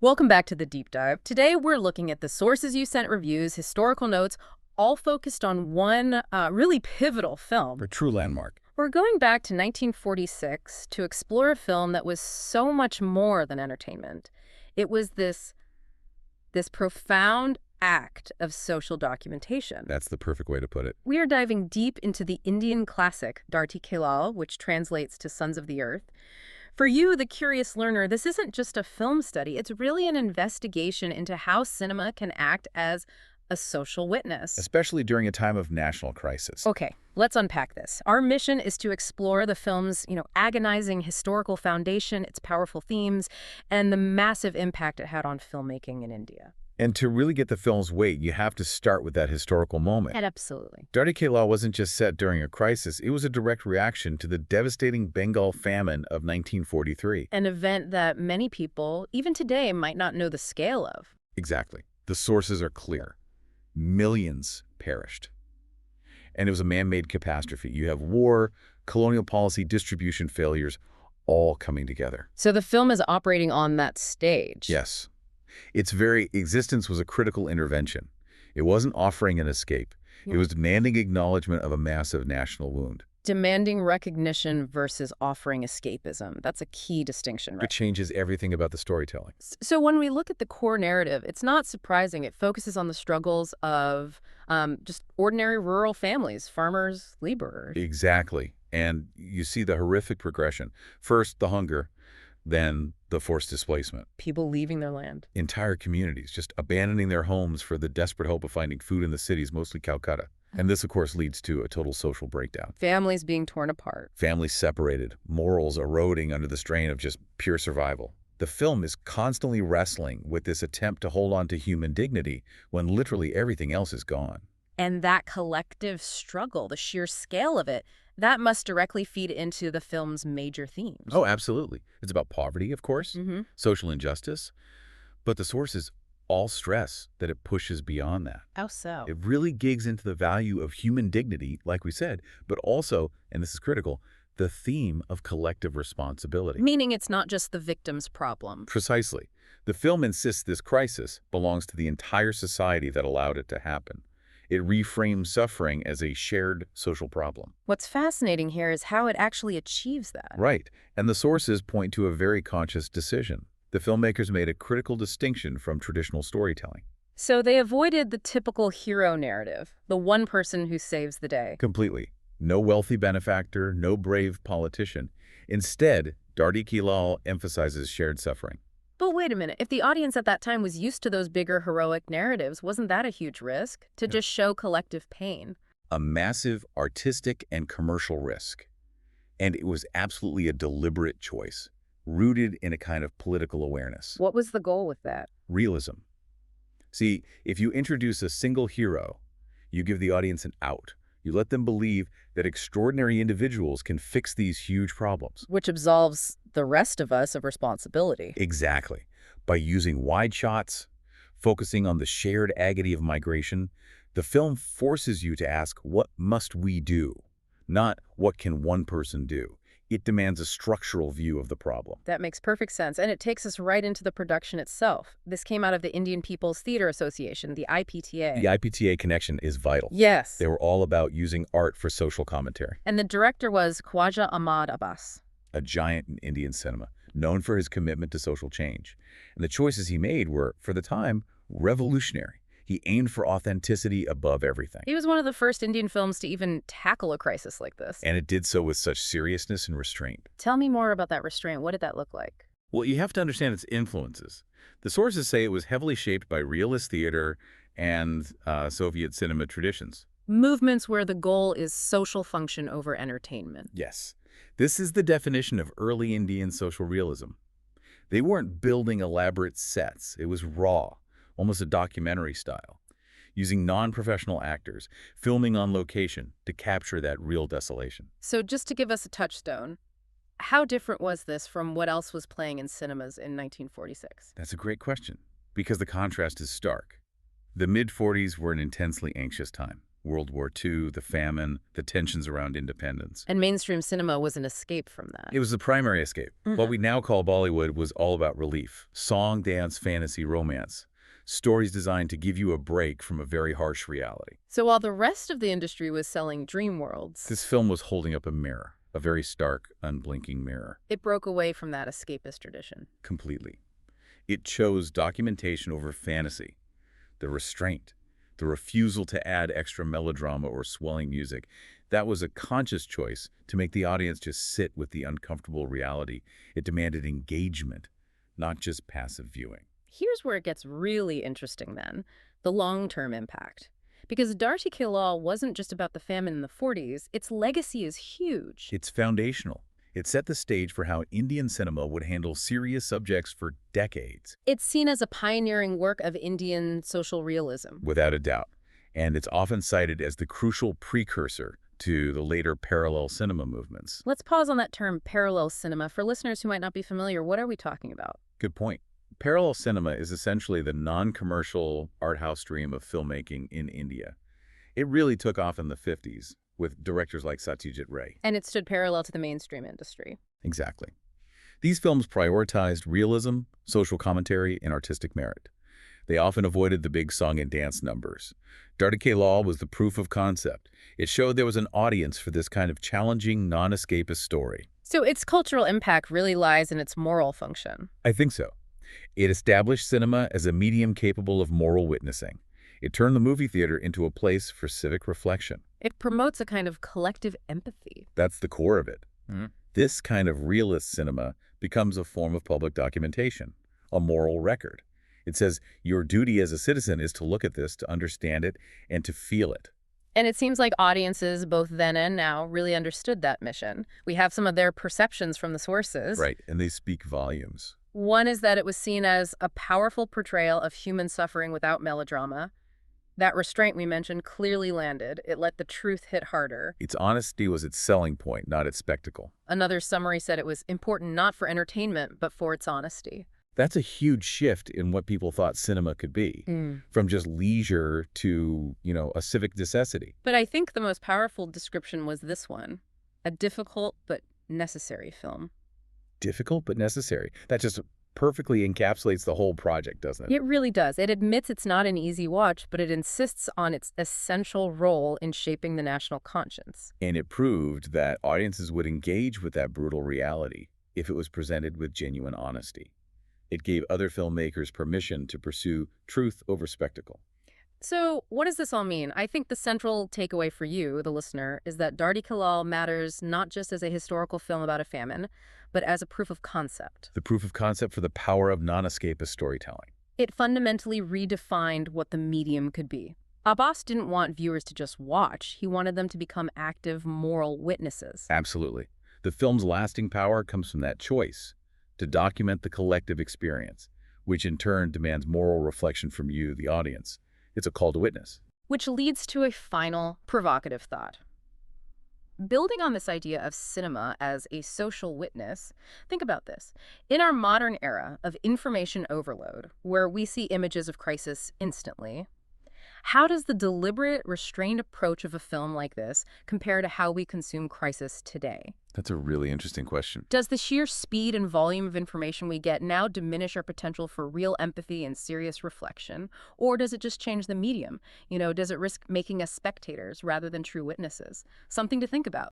Welcome back to the deep dive. Today we're looking at the sources you sent reviews, historical notes, all focused on one really pivotal film. A true landmark. We're going back to 1946 to explore a film that was so much more than entertainment. It was this profound act of social documentation. That's the perfect way to put it. We are diving deep into the Indian classic, Dharti Ke Lal, which translates to Sons of the Earth. For you, the curious learner, this isn't just a film study. It's really an investigation into how cinema can act as a social witness. Especially during a time of national crisis. Okay, let's unpack this. Our mission is to explore the film's, agonizing historical foundation, its powerful themes, and the massive impact it had on filmmaking in India. And to really get the film's weight, you have to start with that historical moment. Absolutely. Dharti Ke Lal wasn't just set during a crisis. It was a direct reaction to the devastating Bengal famine of 1943. An event that many people, even today, might not know the scale of. Exactly. The sources are clear. Millions perished. And it was a man-made catastrophe. You have war, colonial policy, distribution failures, all coming together. So the film is operating on that stage. Yes. Its very existence was a critical intervention. It wasn't offering an escape. It was demanding acknowledgement of a massive national wound. Demanding recognition versus offering escapism. That's a key distinction, right? It changes everything about the storytelling. So when we look at the core narrative, it's not surprising. It focuses on the struggles of just ordinary rural families, farmers, laborers. Exactly. And you see the horrific progression. First, the hunger, then the forced displacement. People leaving their land. Entire communities just abandoning their homes for the desperate hope of finding food in the cities, mostly Calcutta. And this, of course, leads to a total social breakdown. Families being torn apart. Families separated, morals eroding under the strain of just pure survival. The film is constantly wrestling with this attempt to hold on to human dignity when literally everything else is gone. And that collective struggle, the sheer scale of it, that must directly feed into the film's major themes. Oh, absolutely. It's about poverty, of course, social injustice, but the sources all stress that it pushes beyond that. How so? It really gigs into the value of human dignity, like we said, but also, and this is critical, the theme of collective responsibility. Meaning it's not just the victim's problem. Precisely. The film insists this crisis belongs to the entire society that allowed it to happen. It reframes suffering as a shared social problem. What's fascinating here is how it actually achieves that. Right. And the sources point to a very conscious decision. The filmmakers made a critical distinction from traditional storytelling. So they avoided the typical hero narrative, the one person who saves the day. Completely. No wealthy benefactor, no brave politician. Instead, Dharti Ke Lal emphasizes shared suffering. But wait a minute, if the audience at that time was used to those bigger heroic narratives, wasn't that a huge risk? To just show collective pain? A massive artistic and commercial risk. And it was absolutely a deliberate choice, rooted in a kind of political awareness. What was the goal with that? Realism. See, if you introduce a single hero, you give the audience an out. You let them believe that extraordinary individuals can fix these huge problems. Which absolves the rest of us of responsibility. Exactly. By using wide shots, focusing on the shared agony of migration, the film forces you to ask, what must we do? Not what can one person do. It demands a structural view of the problem. That makes perfect sense, and it takes us right into the production itself. This came out of the Indian People's Theatre Association, the IPTA. The IPTA connection is vital. Yes. They were all about using art for social commentary. And the director was Khwaja Ahmad Abbas. A giant in Indian cinema, known for his commitment to social change. And the choices he made were, for the time, revolutionary. He aimed for authenticity above everything. He was one of the first Indian films to even tackle a crisis like this. And it did so with such seriousness and restraint. Tell me more about that restraint. What did that look like? Well, you have to understand its influences. The sources say it was heavily shaped by realist theater and Soviet cinema traditions. Movements where the goal is social function over entertainment. Yes. This is the definition of early Indian social realism. They weren't building elaborate sets. It was raw, almost a documentary style, using non-professional actors, filming on location to capture that real desolation. So just to give us a touchstone, how different was this from what else was playing in cinemas in 1946? That's a great question, because the contrast is stark. The mid-40s were an intensely anxious time. World War II, the famine, the tensions around independence. And mainstream cinema was an escape from that. It was the primary escape. What we now call Bollywood was all about relief. Song, dance, fantasy, romance. Stories designed to give you a break from a very harsh reality. So while the rest of the industry was selling dream worlds, This film was holding up a mirror, a very stark, unblinking mirror, it broke away from that escapist tradition. completely. It chose documentation over fantasy, the restraint, the refusal to add extra melodrama or swelling music. That was a conscious choice to make the audience just sit with the uncomfortable reality. It demanded engagement, not just passive viewing. Here's where it gets really interesting then, the long-term impact. Because Dharti Ke Lal wasn't just about the famine in the 40s, its legacy is huge. It's foundational. It set the stage for how Indian cinema would handle serious subjects for decades. It's seen as a pioneering work of Indian social realism. Without a doubt. And it's often cited as the crucial precursor to the later parallel cinema movements. Let's pause on that term, parallel cinema. For listeners who might not be familiar, what are we talking about? Good point. Parallel cinema is essentially the non-commercial art house stream of filmmaking in India. It really took off in the 50s with directors like Satyajit Ray. And it stood parallel to the mainstream industry. Exactly. These films prioritized realism, social commentary, and artistic merit. They often avoided the big song and dance numbers. Dharti Ke Lal was the proof of concept. It showed there was an audience for this kind of challenging, non-escapist story. So its cultural impact really lies in its moral function. I think so. It established cinema as a medium capable of moral witnessing. It turned the movie theater into a place for civic reflection. It promotes a kind of collective empathy. That's the core of it. This kind of realist cinema becomes a form of public documentation, a moral record. It says your duty as a citizen is to look at this, to understand it, and to feel it. And it seems like audiences, both then and now, really understood that mission. We have some of their perceptions from the sources. Right, and they speak volumes. One is that it was seen as a powerful portrayal of human suffering without melodrama. That restraint we mentioned clearly landed. It let the truth hit harder. Its honesty was its selling point, not its spectacle. Another summary said it was important not for entertainment, but for its honesty. That's a huge shift in what people thought cinema could be, from just leisure to, a civic necessity. But I think the most powerful description was this one, a difficult but necessary film. Difficult but necessary. That just perfectly encapsulates the whole project, doesn't it? It really does. It admits it's not an easy watch, but it insists on its essential role in shaping the national conscience. And it proved that audiences would engage with that brutal reality if it was presented with genuine honesty. It gave other filmmakers permission to pursue truth over spectacle. So what does this all mean? I think the central takeaway for you, the listener, is that Dharti Ke Lal matters not just as a historical film about a famine, but as a proof of concept. The proof of concept for the power of non-escapist storytelling. It fundamentally redefined what the medium could be. Abbas didn't want viewers to just watch. He wanted them to become active moral witnesses. Absolutely. The film's lasting power comes from that choice to document the collective experience, which in turn demands moral reflection from you, the audience. It's a call to witness. Which leads to a final provocative thought. Building on this idea of cinema as a social witness, think about this. In our modern era of information overload, where we see images of crisis instantly, how does the deliberate, restrained approach of a film like this compare to how we consume crisis today? That's a really interesting question. Does the sheer speed and volume of information we get now diminish our potential for real empathy and serious reflection? Or does it just change the medium? Does it risk making us spectators rather than true witnesses? Something to think about.